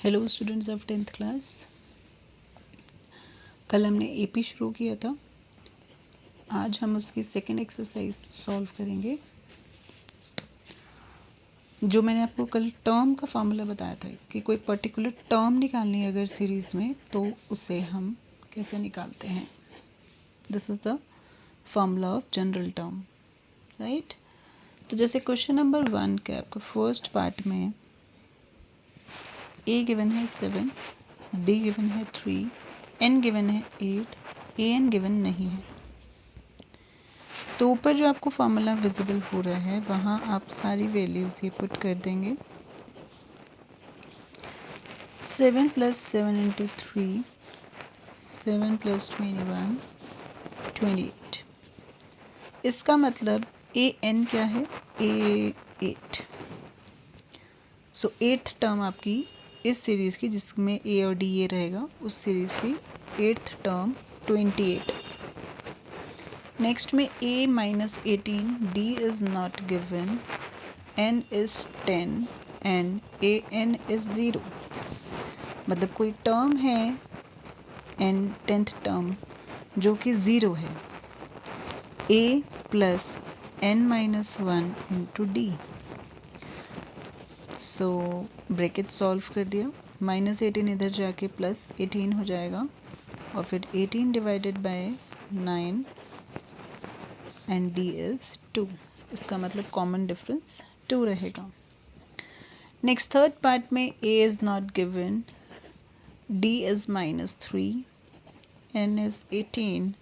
Hello students of 10th class. कल हमने AP शुरू किया था। आज हम उसकी सेकंड एक्सरसाइज सॉल्व करेंगे। जो मैंने आपको कल टर्म का फॉर्मूला बताया था कि कोई पर्टिकुलर टर्म निकालनी है अगर सीरीज़ में, तो उसे हम कैसे निकालते हैं। This is the formula of general term, right. तो जैसे क्वेश्चन नंबर 1 के आपको फर्स्ट पार्ट में ए गिवन है 7, डी गिवन है 3, एन गिवन है 8, ए एन गिवन नहीं है। तो ऊपर जो आपको फॉर्मूला विजिबल हो रहा है वहाँ आप सारी वैल्यूज़ ये पुट कर देंगे। 7 + 7 × 3, 7 + 21, 28। इसका मतलब ए एन क्या है, ए 8। सो 8th टर्म आपकी इस सीरीज़ की, जिसमें ए और डी ये रहेगा, उस सीरीज़ की 8th टर्म 28। नेक्स्ट में a - 18, d is not given, n is 10 and a n is 0। मतलब कोई टर्म है n 10th टर्म जो कि 0 है। a + n - 1 × d। So bracket solve कर दिया। -18 इधर जाके +18 हो जाएगा और फिर 18 / 9 एंड d इज़ 2। इसका मतलब कॉमन डिफरेंस 2 रहेगा। नेक्स्ट थर्ड पार्ट में a is not given, d is -3, n is 18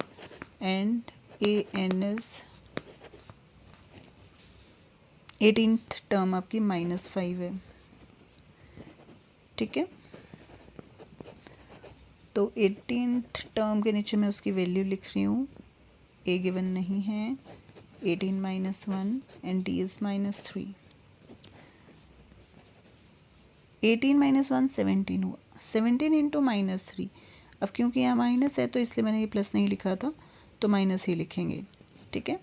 and a n is 18th term आपकी -5 है। ठीक है, तो 18th टर्म के नीचे मैं उसकी वैल्यू लिख रही हूँ। a गिवन नहीं है, 18 - 1 एंड d इज़ -3। 18 - 1 17 हुआ, 17 × -3। अब क्योंकि यहाँ माइनस है तो इसलिए मैंने ये प्लस नहीं लिखा था, तो माइनस ही लिखेंगे। ठीक है,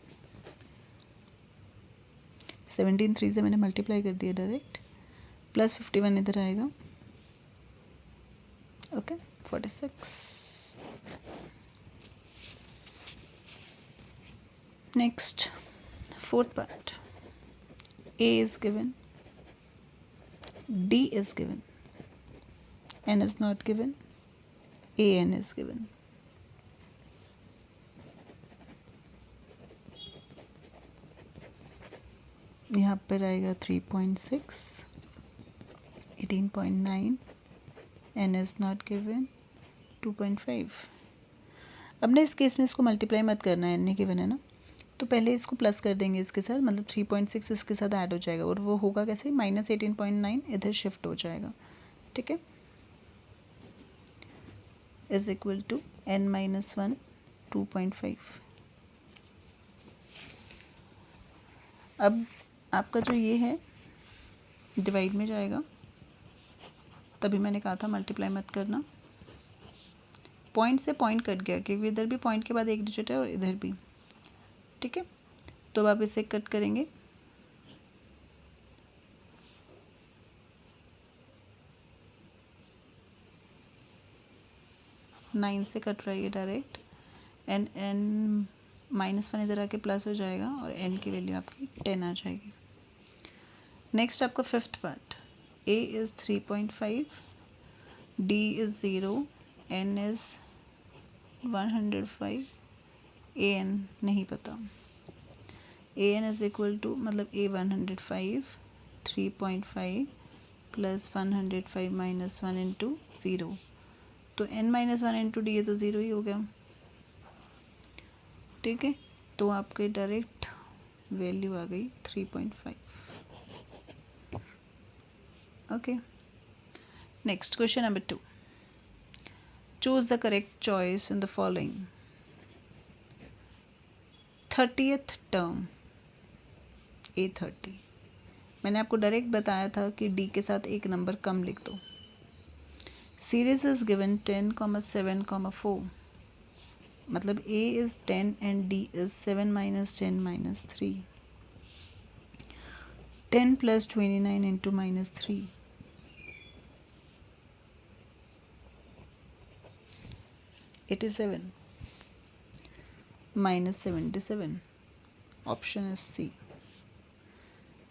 17 3 से मैंने मल्टीप्लाई कर दिया डायरेक्ट, +51 इधर आएगा। Okay, 46। Next fourth part, a is given, d is given, n is not given, a n is given। यहाँ पर आएगा 3.6, 18.9, n is not given, 2.5। अब ना इस केस में इसको मल्टीप्लाई मत करना है, n नहीं गिवन है ना, तो पहले इसको प्लस कर देंगे इसके साथ, मतलब 3.6 इसके साथ ऐड हो जाएगा। और वो होगा कैसे, -18.9 इधर शिफ्ट हो जाएगा। ठीक है, इज इक्वल टू n - 1 2.5। अब आपका जो ये है डिवाइड में जाएगा, तभी मैंने कहा था मल्टीप्लाई मत करना। पॉइंट से पॉइंट कट गया क्योंकि इधर भी पॉइंट के बाद एक डिजिट है और इधर भी। ठीक है, तो अब आप इसे कट करेंगे। नाइन से कट रहा है ये डायरेक्ट, n -1 इधर आके प्लस हो जाएगा और n की वैल्यू आपकी 10 आ जाएगी। नेक्स्ट आपका fifth part, a is 3.5, d is 0, n is 105, a n नहीं पता। a n is equal to, मतलब a 105, 3.5 + 105 - 1 × 0, तो n - 1 × d है तो 0 ही हो गया। ठीक है, तो आपके डायरेक्ट वैल्यू आ गई 3.5। Okay, next question number 2, choose the correct choice in the following. 30th term A30। मैंने आपको डायरेक्ट बताया था कि D के साथ एक नंबर कम लिख दो। सीरीज इज गिवन 10, 7, 4, मतलब A is 10 and D is 7 - 10 - 3। 10 + 29 × -3, 87 minus 77. Option है सी.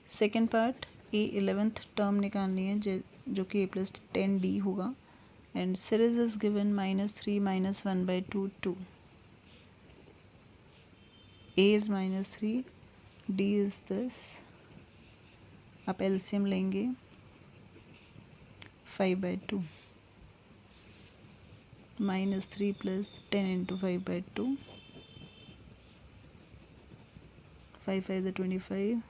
सेकेंड पार्ट, ए 11th टर्म निकालनी है जो कि ए प्लस 10d होगा. And series is given -3 - 1/2 2. A is -3, D is this. आप एलसीएम लेंगे 5/2 -3 + 10 × 5/2. 5 5 25.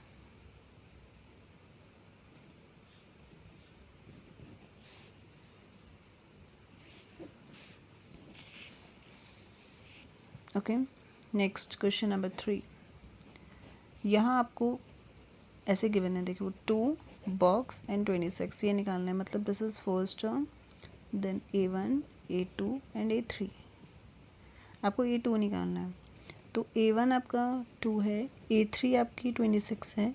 ओके. Next question number 3. यहाँ आपको ऐसे गिवन है, देखो 2 बॉक्स एंड 26 ये निकालना है. मतलब this is first term, then A1 A2 and A3. आपको A2 निकालना है. तो A1 आपका 2 है, A3 आपकी 26 है.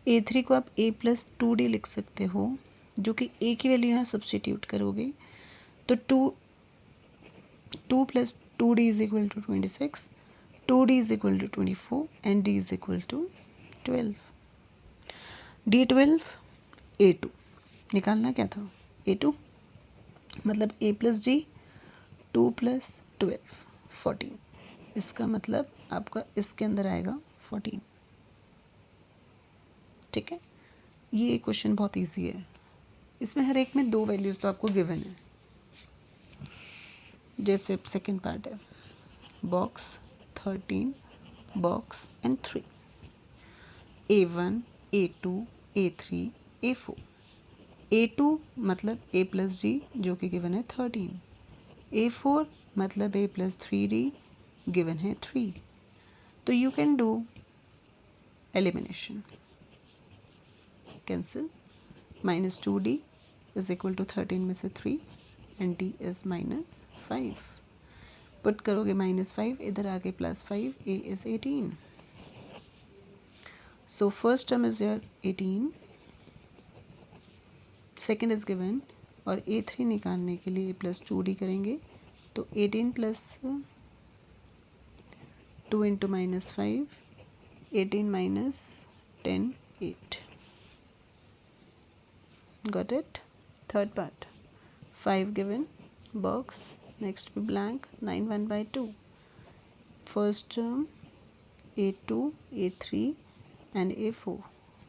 A3 को आप A + 2D लिख सकते हो, जो कि A की वैल्यू यहाँ सब्सटीट्यूट करोगे तो 2 + 2D = 26, 2D = 24 and D = 12. D12 A2 निकालना क्या था, A2 मतलब A + D 2 + 12 14. इसका मतलब आपका इसके अंदर आएगा 14. ठीक है. ये क्वेश्चन बहुत इजी है. इसमें हर एक में 2 वैल्यूज़ तो आपको गिवन है. जैसे सेकंड पार्ट है box 13 box and 3. A1 A2 A3 A4. A2 मतलब A + D जो कि गिवन है 13. A4 मतलब A + 3D गिवन है 3. तो you can do elimination. Cancel. -2D = 13 में से 3 एंड D इज -5. पुट करोगे -5 इधर आके +5, A is 18. So first term is your 18, second is given. और A3 निकालने के लिए A + 2D करेंगे तो 18 + 2 × -5, 18 - 10 8. Got it? Third part, 5 given, box, next be blank, 9 1/2. First term A2 A3 and A4,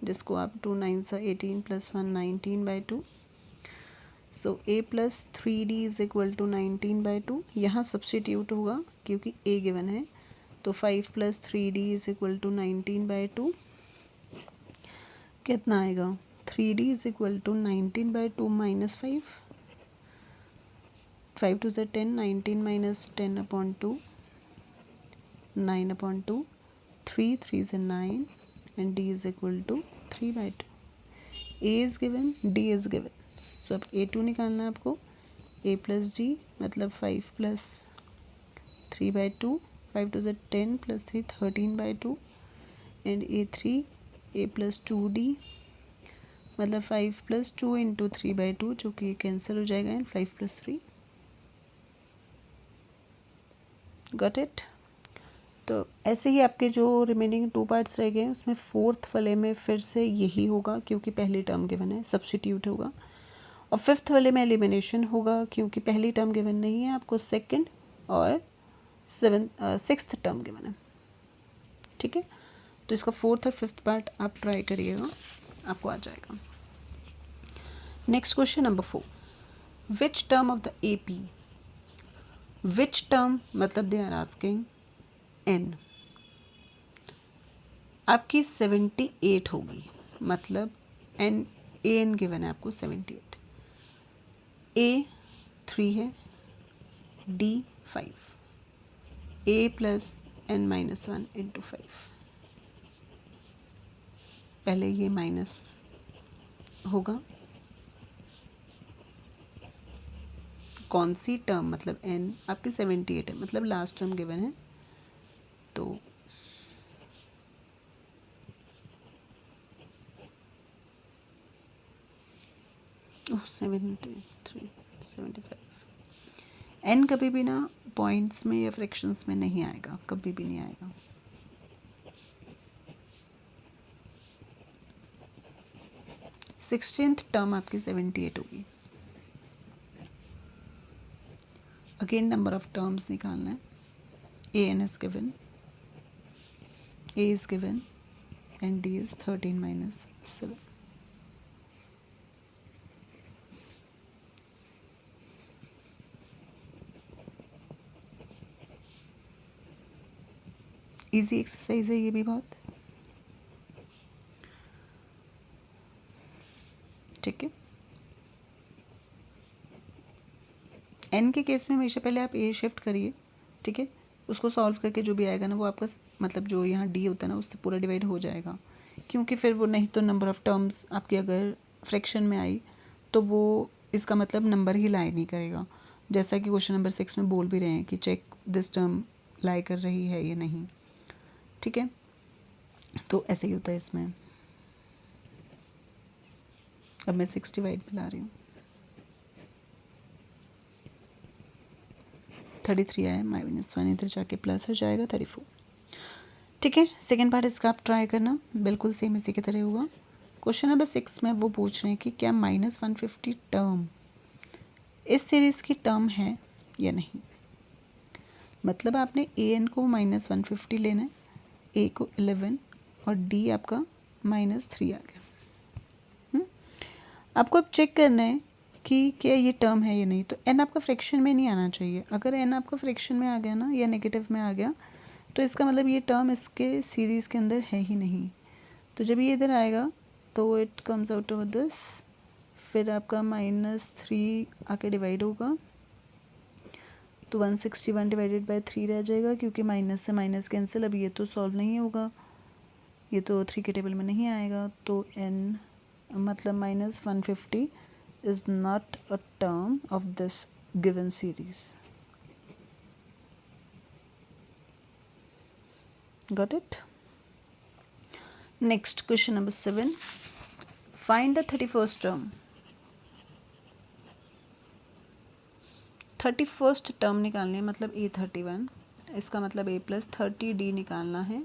जिसको आप 2 9s 18 + 1 19/2. So A + 3D = 19/2. यहाँ substitute होगा क्योंकि A गिवन है. तो 5 + 3D = 19/2. कितना आएगा, 3D = 19/2 -5. 5 2 = 10, 19 - 10/2, 9/2, 3 3 is 9 and D = 3/2. A is given, D is given. So अब A2 निकालना है आपको. A + D मतलब 5 + 3/2, 5 2 = 10 + 3 13/2 and A3 A + 2D मतलब 5 + 2 × 3/2 जो कि कैंसिल हो जाएगा एंड 5 + 3. Got it. तो ऐसे ही आपके जो रिमेनिंग 2 पार्ट्स रह गए हैं उसमें फोर्थ वाले में फिर से यही होगा क्योंकि पहली टर्म गिवन है, सब्सटीट्यूट होगा. और फिफ्थ वाले में एलिमिनेशन होगा क्योंकि पहली टर्म गिवन नहीं है, आपको सेकंड और सिक्स्थ टर्म गिवन है. ठीक है. तो इसका फोर्थ और फिफ्थ पार्ट आप ट्राई करिएगा, आपको आ जाएगा. Next question number 4. Which term of the AP, which term मतलब दे आर आस्किंग n, आपकी 78 होगी. मतलब n an गिवन है आपको 78. A 3 है, D 5, A + n - 1 × 5. पहले ये माइनस होगा. कौन सी टर्म मतलब n आपकी 78 है, मतलब लास्ट टर्म गिवन है. तो 73 75. n कभी भी ना पॉइंट्स में या फ्रैक्शंस में नहीं आएगा, कभी भी नहीं आएगा। सिक्सटीन्थ टर्म आपकी 78 होगी। अगेन नंबर ऑफ टर्म्स निकालना है। A n is given, a is given and d is 13 minus 7। Easy exercise है ये भी बहुत, ठीक है। एन के केस में हमेशा पहले आप ए शिफ्ट करिए, ठीक है। उसको सॉल्व करके जो भी आएगा ना वो आपका मतलब जो यहाँ डी होता है ना उससे पूरा डिवाइड हो जाएगा, क्योंकि फिर वो नहीं तो नंबर ऑफ़ टर्म्स आपकी अगर फ्रैक्शन में आई तो वो इसका मतलब नंबर ही लाई नहीं करेगा, जैसा कि क्वेश्चन नंबर 6 में बोल भी रहे हैं कि चेक दिस टर्म लाई कर रही है या नहीं, ठीक है। तो ऐसे ही होता है इसमें। अब मैं 6 डिवाइड में ला रही हूँ, 33 आया, -1 इधर जाके प्लस हो जाएगा 34, ठीक है। सेकेंड पार्ट इसका आप ट्राई करना, बिल्कुल सेम इसी की तरह होगा। क्वेश्चन नंबर 6 में वो पूछ रहे हैं कि क्या -150 टर्म इस सीरीज़ की टर्म है या नहीं। मतलब आपने ए एन को -150 लेना है, ए को 11 और डी आपका -3 आ गया। आपको अब चेक करना है कि क्या ये टर्म है या नहीं। तो एन आपका फ्रैक्शन में नहीं आना चाहिए। अगर एन आपका फ्रैक्शन में आ गया ना या नेगेटिव में आ गया तो इसका मतलब ये टर्म इसके सीरीज़ के अंदर है ही नहीं। तो जब ये इधर आएगा तो it comes out of this, फिर आपका -3 आके डिवाइड होगा तो 161 डिवाइडेड बाय 3 रह जाएगा, क्योंकि माइनस से माइनस कैंसिल। अब ये तो सॉल्व नहीं होगा, ये तो 3 के टेबल में नहीं आएगा। तो एन मतलब -150 is not a term of this given series. Got it? Next, question number 7. Find the 31st term. 31st term निकालनी है, मतलब A31, इसका मतलब A + 30D निकालना है।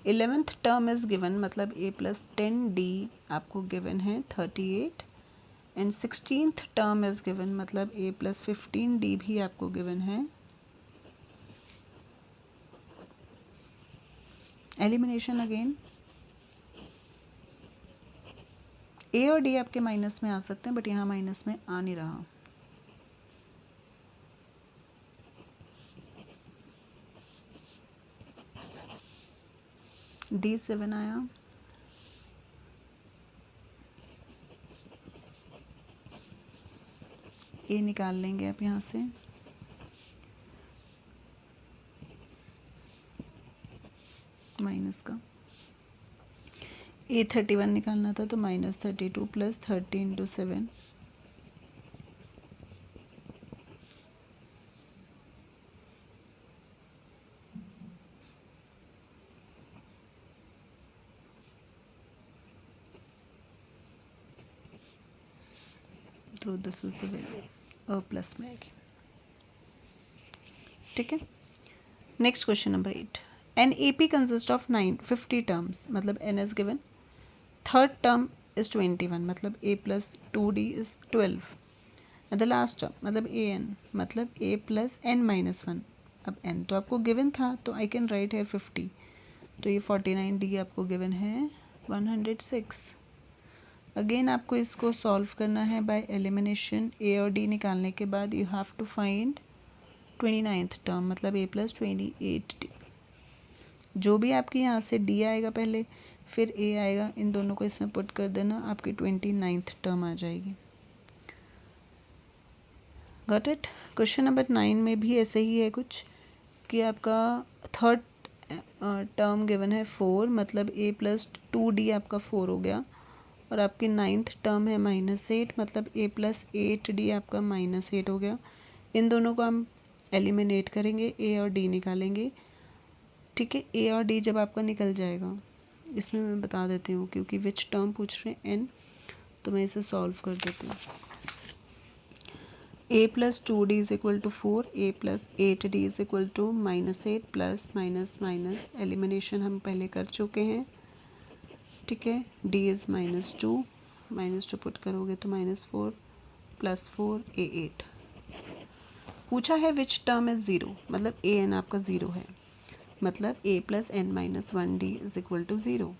11th टर्म इज़ गिवन, मतलब A + 10D आपको गिवन है 38, and 16th term is given, मतलब A + 15D भी आपको गिवन है। एलिमिनेशन अगेन, ए और डी आपके माइनस में आ सकते हैं, बट यहाँ माइनस में आ नहीं रहा। D7 आया, ए निकाल लेंगे आप यहाँ से, माइनस का। A31 निकालना था तो -32 + 30 × 7, तो this is the value plus में आएगी, ठीक है। Next question number 8. An A P consist of 50 terms, मतलब n is given. Third term is 21, मतलब A + 2D is 12, and the last term मतलब ए एन, मतलब A + n-1। अब n तो आपको गिवन था तो आई कैन राइट है 50, तो ये 49D आपको गिवन है 106। अगेन आपको इसको सॉल्व करना है बाय एलिमिनेशन। ए और डी निकालने के बाद you have to find 29th term, मतलब A + 28D। जो भी आपकी यहाँ से D आएगा पहले, फिर A आएगा, इन दोनों को इसमें पुट कर देना, आपकी 29th टर्म आ जाएगी। Got it? क्वेश्चन नंबर 9 में भी ऐसे ही है कुछ, कि आपका थर्ड टर्म गिवन है 4, मतलब A + 2D आपका 4 हो गया, और आपकी 9th टर्म है -8, मतलब A + 8D आपका -8 हो गया। इन दोनों को हम एलिमिनेट करेंगे, ए और डी निकालेंगे, ठीक है। ए और डी जब आपका निकल जाएगा, इसमें मैं बता देती हूँ क्योंकि विच टर्म पूछ रहे हैं एन, तो मैं इसे सॉल्व कर देती हूँ। a plus 2d is equal to 4, a plus 8d is equal to -8 plus minus minus elimination हम पहले कर चुके हैं, ठीक है। d इज़ -2 पुट करोगे तो -4 प्लस 4 a8। पूछा है विच टर्म इज़ ज़ीरो, मतलब a n आपका ज़ीरो है, मतलब a plus n minus 1d is equal to zero,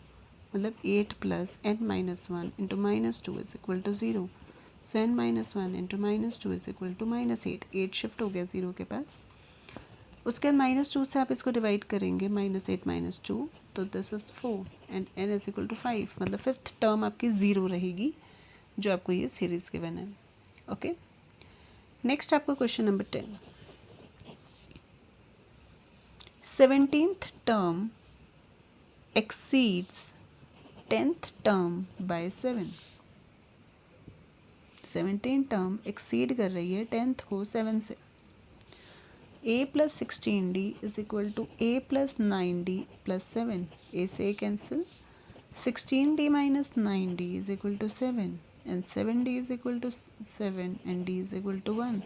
मतलब 8 plus n minus 1 into -2 is equal to zero. So n minus 1 into -2 is equal to -8। 8 shift हो गया zero के पास। उसके बाद -2 से आप इसको डिवाइड करेंगे, -8 -2, तो this is 4 and n is equal to 5, मतलब फिफ्थ टर्म आपकी ज़ीरो रहेगी जो आपको ये सीरीज़ गिवन है। ओके, नेक्स्ट आपका question number 10। 17th term exceeds 10th term by 7। 17th term exceed कर रही है 10th को 7 से। a plus 16d is equal to a plus 9d plus 7। a से cancel, 16d minus 9d is equal to 7 and 7d is equal to 7 and d is equal to 1।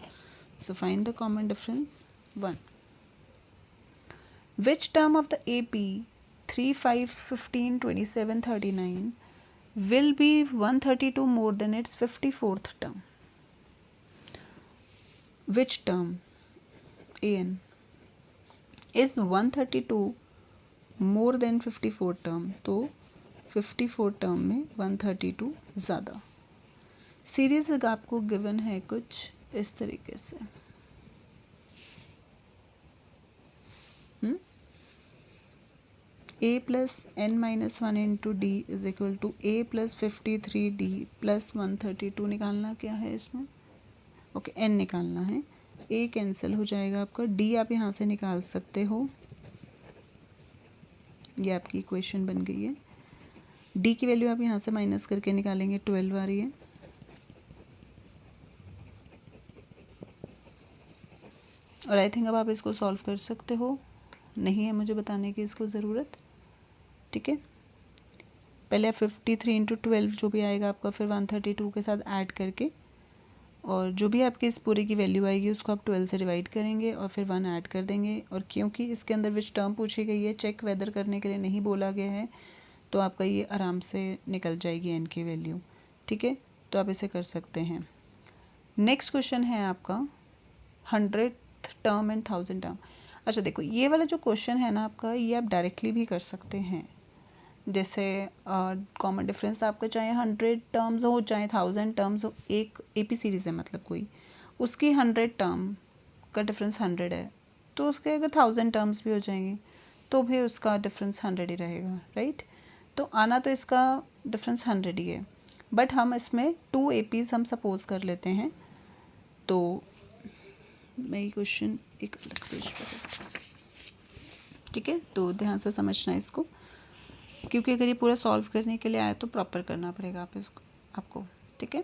So find the common difference 1। Which term of the AP 3, 5, 15, 27, 39 will be 132 more than its 54th term? Which term AN is 132 more than 54 term? तो 54 term में 132 ज़्यादा। Series आपको given है कुछ इस तरीके से। a plus n minus 1 into D is equal to a plus 53d plus 132 निकालना क्या है इसमें, ओके n निकालना है। a कैंसिल हो जाएगा आपका, d आप यहाँ से निकाल सकते हो, ये आपकी इक्वेशन बन गई है। d की वैल्यू आप यहाँ से माइनस करके निकालेंगे, 12 आ रही है। और आई थिंक अब आप इसको सॉल्व कर सकते हो, नहीं है मुझे बताने की इसको ज़रूरत, ठीक है। पहले आप 53 इंटू 12 जो भी आएगा आपका, फिर 132 के साथ ऐड करके, और जो भी आपकी इस पूरे की वैल्यू आएगी उसको आप 12 से डिवाइड करेंगे और फिर 1 ऐड कर देंगे। और क्योंकि इसके अंदर विच टर्म पूछी गई है, चेक वेदर करने के लिए नहीं बोला गया है, तो आपका ये आराम से निकल जाएगी एन की वैल्यू, ठीक है। तो आप इसे कर सकते हैं। नेक्स्ट क्वेश्चन है आपका 100th टर्म एंड 1000 टर्म। अच्छा देखो, ये वाला जो क्वेश्चन है ना आपका, ये आप डायरेक्टली भी कर सकते हैं। जैसे कॉमन डिफरेंस आपका चाहे 100 टर्म्स हो चाहे 1000 टर्म्स हो, एक एपी सीरीज़ है मतलब कोई, उसकी 100 टर्म का डिफरेंस 100 है, तो उसके अगर 1000 टर्म्स भी हो जाएंगे तो भी उसका डिफरेंस 100 ही रहेगा, राइट। तो आना तो इसका डिफरेंस 100 ही है, बट हम इसमें 2 एपीज़ हम सपोज कर लेते हैं। तो मैं ये क्वेश्चन एक अलग पेज पर, ठीक है, तो ध्यान से समझना इसको, क्योंकि अगर ये पूरा सॉल्व करने के लिए आया तो प्रॉपर करना पड़ेगा आप इसको आपको, ठीक है।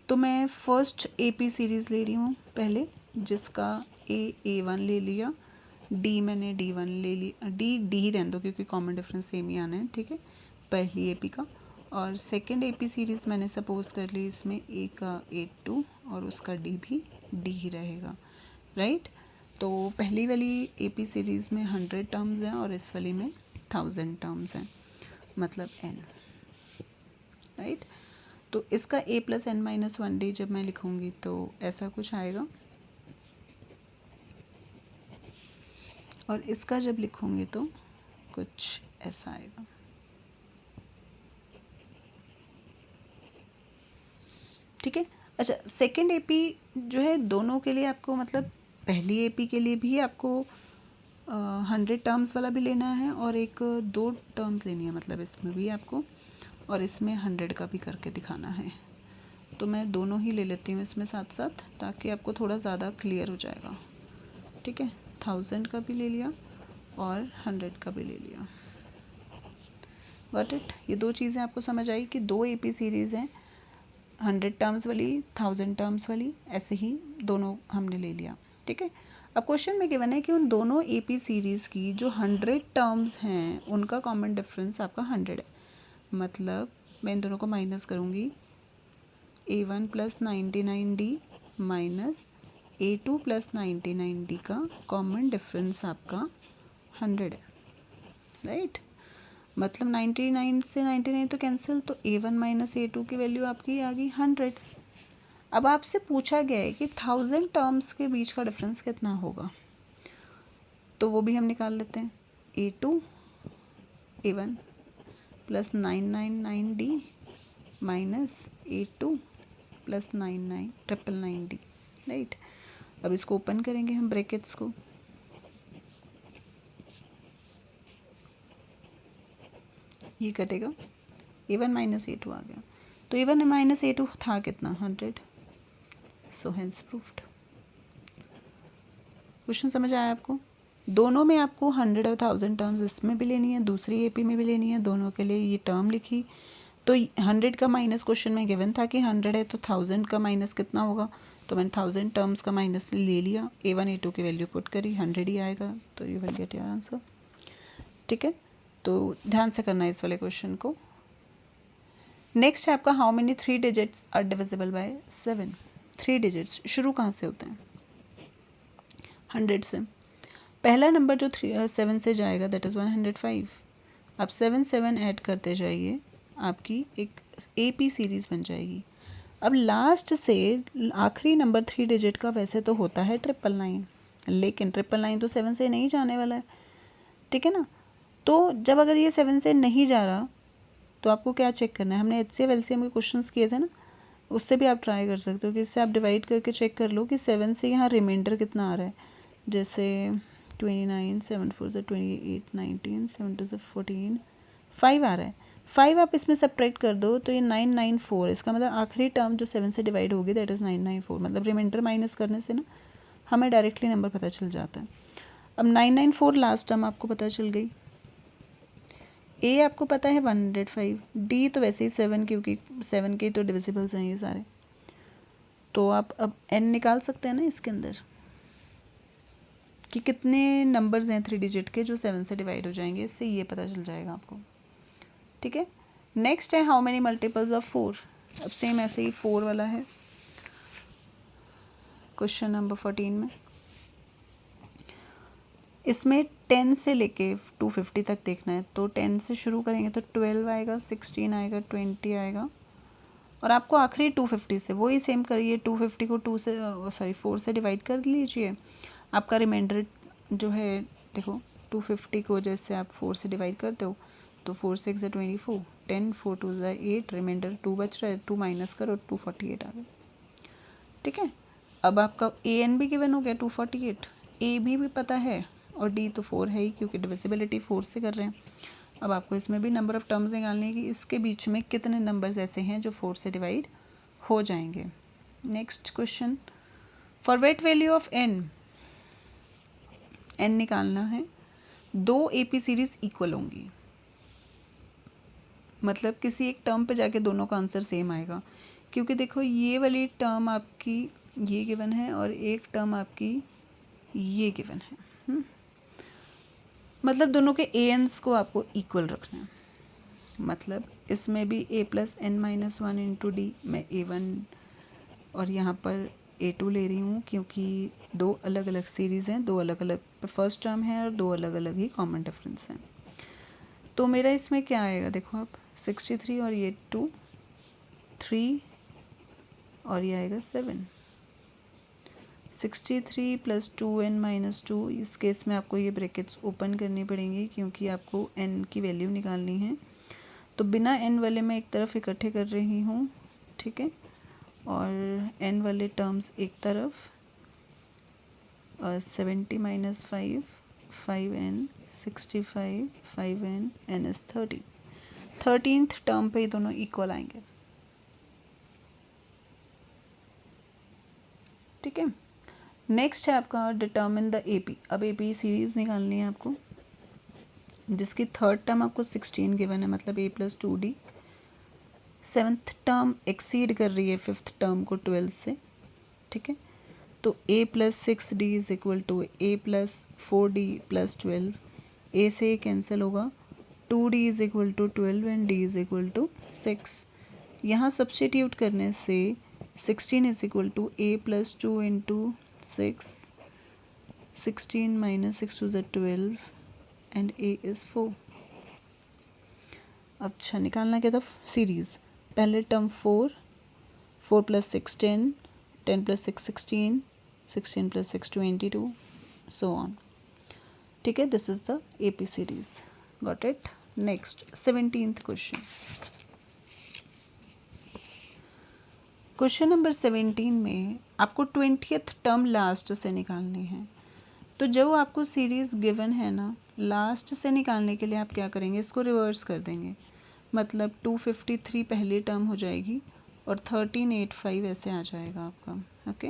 तो मैं फर्स्ट एपी सीरीज़ ले रही हूँ पहले, जिसका A1 ले लिया, D मैंने D1 ले लिया, D ही रहने दो क्योंकि कॉमन डिफरेंस सेम ही आना है, ठीक है, पहली एपी का। और सेकंड एपी सीरीज़ मैंने सपोज कर ली, इसमें A का 82 और उसका D भी D ही रहेगा, राइट। तो पहली वाली एपी सीरीज़ में 100 टर्म्स हैं और इस वाली में 1000 टर्म्स हैं, मतलब n, राइट। तो इसका a plus n minus 1d जब मैं लिखूँगी तो ऐसा कुछ आएगा, और इसका जब लिखूँगी तो कुछ ऐसा आएगा, ठीक है। अच्छा, सेकंड एपी जो है दोनों के लिए आपको, मतलब पहली एपी के लिए भी आपको 100 टर्म्स वाला भी लेना है और एक 2 टर्म्स लेनी है, मतलब इसमें भी आपको, और इसमें 100 का भी करके दिखाना है। तो मैं दोनों ही ले लेती हूँ इसमें साथ साथ, ताकि आपको थोड़ा ज़्यादा क्लियर हो जाएगा, ठीक है। 1000 का भी ले लिया और 100 का भी ले लिया, गॉट इट। ये दो चीज़ें आपको समझ आई कि 2 एपी सीरीज़ हैं, 100 टर्म्स वाली, 1000 टर्म्स वाली, ऐसे ही दोनों हमने ले लिया, ठीक है। अब क्वेश्चन में गिवन है कि उन दोनों एपी सीरीज़ की जो 100 टर्म्स हैं उनका कॉमन डिफरेंस आपका 100 है। मतलब मैं इन दोनों को माइनस करूँगी, A1 plus 99D minus A2 plus 99D का कॉमन डिफरेंस आपका 100 है, राइट। मतलब 99 से 99 तो कैंसिल, तो A1 माइनस A2 की वैल्यू आपकी आ गई 100। अब आपसे पूछा गया है कि 1000 टर्म्स के बीच का डिफरेंस कितना होगा, तो वो भी हम निकाल लेते हैं। A2 A1 plus 999D minus A2 plus 999D, right. अब इसको ओपन करेंगे हम ब्रैकेट्स को, ये कटेगा, A1 माइनस A2 आ गया, तो A1 माइनस A2 था कितना 100, सो हेंस प्रूफ्ड। क्वेश्चन समझ आया आपको? दोनों में आपको 100 और 1000 टर्म्स इसमें भी लेनी है, दूसरी AP में भी लेनी है, दोनों के लिए ये टर्म लिखी। तो 100 का माइनस क्वेश्चन में गिवन था कि 100 है तो 1000 का माइनस कितना होगा, तो मैंने 1000 टर्म्स का माइनस ले लिया, A1 A2 की वैल्यू पुट करी, 100 ही आएगा, तो you will get your answer. ठीक है, तो ध्यान से करना है इस वाले क्वेश्चन को। नेक्स्ट है आपका how many 3 digits are divisible by 7। 3 digits शुरू कहाँ से होते हैं? 100 से। पहला नंबर जो 7 से जाएगा दैट इज़ 105। आप 7 7 ऐड करते जाइए, आपकी एक AP सीरीज़ बन जाएगी। अब लास्ट से आखिरी नंबर 3 डिजिट का वैसे तो होता है 999, लेकिन 999 तो 7 से नहीं जाने वाला है, ठीक है ना। तो जब अगर ये 7 से नहीं जा रहा तो आपको क्या चेक करना है, हमने HCF LCM के क्वेश्चंस किए थे ना, उससे भी आप ट्राई कर सकते हो कि इससे आप डिवाइड करके चेक कर लो कि 7 से यहाँ रिमाइंडर कितना आ रहा है। जैसे 29, 7 4 से 28, 19, 7 2 से 14, 5 आ रहा है। 5 आप इसमें सब्ट्रैक्ट कर दो तो ये 994, इसका मतलब आखिरी टर्म जो 7 से डिवाइड होगी दैट इज़ 994। मतलब रिमाइंडर माइनस करने से ना हमें डायरेक्टली नंबर पता चल जाता है। अब 994 लास्ट टर्म आपको पता चल गई। A आपको पता है 105, D तो वैसे ही 7, क्योंकि 7 के तो डिविजिबल्स हैं ये सारे, तो आप अब N निकाल सकते हैं ना इसके अंदर कि कितने नंबर्स हैं 3 डिजिट के जो 7 से डिवाइड हो जाएंगे, इससे ये पता चल जाएगा आपको। ठीक है, नेक्स्ट है हाउ मेनी मल्टीपल्स ऑफ 4। अब सेम ऐसे ही 4 वाला है क्वेश्चन नंबर 14 में। इसमें 10 से लेके 250 तक देखना है, तो 10 से शुरू करेंगे तो 12 आएगा, 16 आएगा, 20 आएगा, और आपको आखिरी 250 से वही सेम करिए, 250 को 4 से डिवाइड कर लीजिए। आपका रिमाइंडर जो है देखो, 250 को जैसे आप 4 से डिवाइड करते हो तो 4 6 ज़ा 24, 10 4 2 ज़ा 8, रिमाइंडर 2 बच रहा है, 2 माइनस करो 248 आ गया। ठीक है, अब आपका AN भी गिवन हो गया 248, AB भी पता है, और D तो 4 है ही क्योंकि डिविजिबिलिटी 4 से कर रहे हैं। अब आपको इसमें भी नंबर ऑफ़ टर्म्स निकालने हैं कि इसके बीच में कितने नंबर्स ऐसे हैं जो 4 से डिवाइड हो जाएंगे। Next question, for wait value of n निकालना है। 2 AP सीरीज़ इक्वल होंगी, मतलब किसी एक टर्म पे जाके दोनों का आंसर सेम आएगा, क्योंकि देखो ये वाली टर्म आपकी ये गिवन है और एक टर्म आपकी ये गिवन है। मतलब दोनों के ANs को आपको इक्वल रखना है। मतलब इसमें भी A plus n minus 1 into D, मैं A1 और यहाँ पर A2 ले रही हूँ क्योंकि 2 अलग अलग सीरीज़ हैं, 2 अलग अलग फर्स्ट टर्म है और 2 अलग अलग ही कॉमन डिफरेंस हैं। तो मेरा इसमें क्या आएगा देखो आप, 63 और ये 2, 3 और ये आएगा 7। 63 प्लस 2n माइनस 2, इस केस में आपको ये ब्रैकेट्स ओपन करनी पड़ेंगी क्योंकि आपको n की वैल्यू निकालनी है। तो बिना n वाले मैं एक तरफ इकट्ठे कर रही हूँ, ठीक है, और n वाले टर्म्स एक तरफ, और 70 minus 5, 5n, 65, 5n, n is 30। 13th term पे ये दोनों इक्वल आएंगे। ठीक है, नेक्स्ट है आपका डिटर्मिन द AP। अब AP सीरीज़ निकालनी है आपको, जिसकी थर्ड टर्म आपको 16 गिवन है, मतलब A plus 2D। 7th term exceed कर रही है 5th टर्म को 12 से, ठीक है, तो A plus 6D is equal to A plus 4D plus 12। A से कैंसिल होगा, 2D is equal to 12 and D is equal to 6। यहाँ सब्स्टिट्यूट करने से 16 is equal to a plus 2 into 6, 16 minus 6 to the 12 and a is 4. अच्छा निकालना क्या था series, पहले term 4, 4 plus 6 10, 10 plus 6 16, 16 plus 6 22, so on. ठीक है, this is the AP series. Got it. Next 17th question. Question number 17 में आपको 20th term last से निकालनी है. तो जो आपको सीरीज़ गिवन है ना, लास्ट से निकालने के लिए आप क्या करेंगे, इसको रिवर्स कर देंगे. मतलब 253 पहली टर्म हो जाएगी और 1385 ऐसे आ जाएगा आपका. ओके,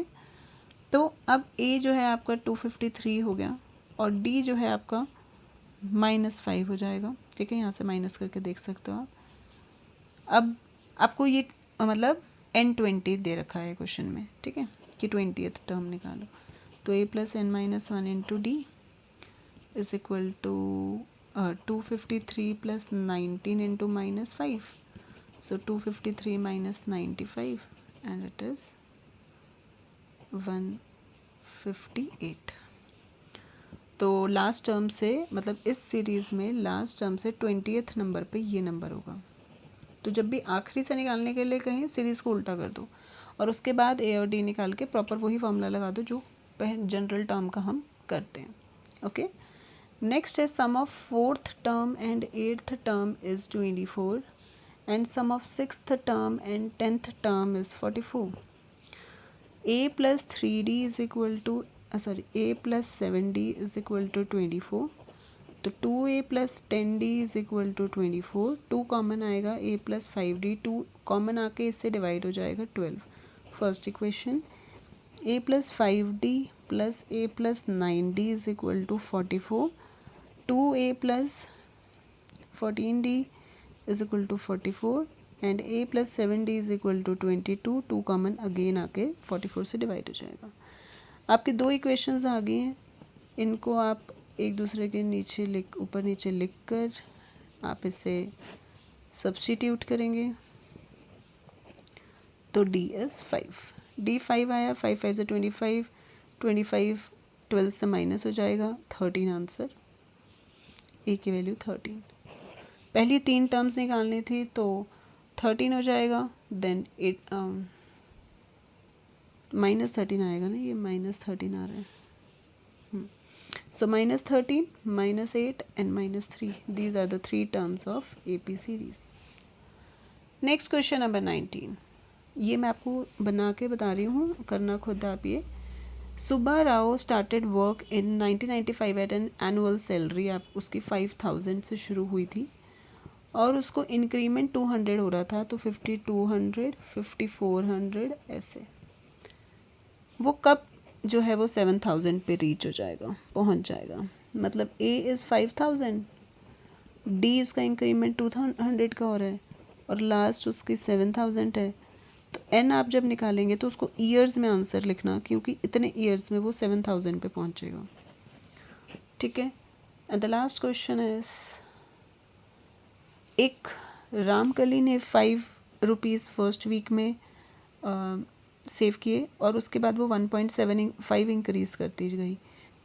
तो अब A जो है आपका 253 हो गया और D जो है आपका -5 हो जाएगा. ठीक है, यहाँ से माइनस करके देख सकते हो आप. अब आपको ये मतलब n20 दे रखा है क्वेश्चन में. ठीक है, कि 20th टर्म निकालो. तो a plus n minus 1 into D is equal to 253 plus 19 into -5. So 253 minus 95 and it is 158. तो लास्ट टर्म से मतलब इस सीरीज़ में लास्ट टर्म से 20th नंबर पे ये नंबर होगा. तो जब भी आखिरी से निकालने के लिए कहें सीरीज़ को उल्टा कर दो और उसके बाद ए और डी निकाल के प्रॉपर वही फॉर्मूला लगा दो जो जनरल टर्म का हम करते हैं. ओके, नेक्स्ट है sum of 4th term and 8th term is 24 and sum of 6th term and 10th term is 44. a plus 3d is equal to a plus 7d is equal to 24. तो 2a plus 10d is equal to 24. 2 common आएगा, a plus 5d 2 common आके इससे divide हो जाएगा 12. First equation a plus 5d plus a plus 9d is equal to 44. 2a plus 14d is equal to 44 and a plus 7d is equal to 22. 2 common again आके 44 से divide हो जाएगा. आपकी दो इक्वेशंस आ गई हैं. इनको आप एक दूसरे के नीचे ऊपर नीचे लिख कर आप इसे सब्स्टिट्यूट करेंगे तो d इज़ 5. d 5 आया, 5 5 से 25, 25 12 से माइनस हो जाएगा 13 आंसर. a की वैल्यू 13. पहली 3 टर्म्स निकालनी थी तो 13 हो जाएगा. देन -13 आएगा ना, ये -13 आ रहा है. So -13, -8 and -3. These are the 3 terms of AP series. Next question number 19. ये मैं आपको बना के बता रही हूँ, करना खुद आप ये. Subba Rao started work in 1995 at an annual salary. आप उसकी 5000 से शुरू हुई थी और उसको इंक्रीमेंट 200 हो रहा था. तो 5200, 5400 ऐसे. वो कब जो है वो 7000 पे रीच हो जाएगा, पहुंच जाएगा. मतलब A इज़ 5000, D उसका इंक्रीमेंट 200 का हो रहा है और लास्ट उसकी 7000 है. तो N आप जब निकालेंगे तो उसको ईयर्स में आंसर लिखना, क्योंकि इतने ईयर्स में वो 7000 पे पहुंचेगा. ठीक है. And the last question is, एक रामकली ने 5 रुपीज़ फर्स्ट वीक में सेव किए और उसके बाद वो 1.75 इंक्रीज़ करती गई.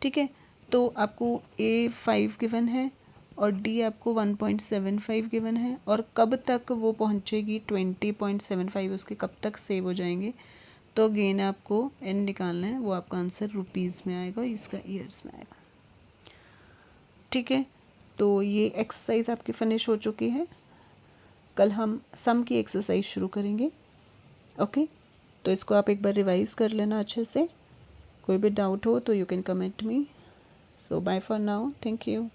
ठीक है, तो आपको A 5 गिवन है और D आपको 1.75 गिवन है और कब तक वो पहुंचेगी 20.75 उसके कब तक सेव हो जाएंगे. तो अगेन आपको N निकालना है, वो आपका आंसर रुपीज़ में आएगा, इसका ईयर्स में आएगा. ठीक है, तो ये एक्सरसाइज आपकी फिनिश हो चुकी है. कल हम सम की एक्सरसाइज शुरू करेंगे. ओके, तो इसको आप एक बार रिवाइज़ कर लेना अच्छे से. कोई भी डाउट हो तो you can comment me. So bye for now. Thank you.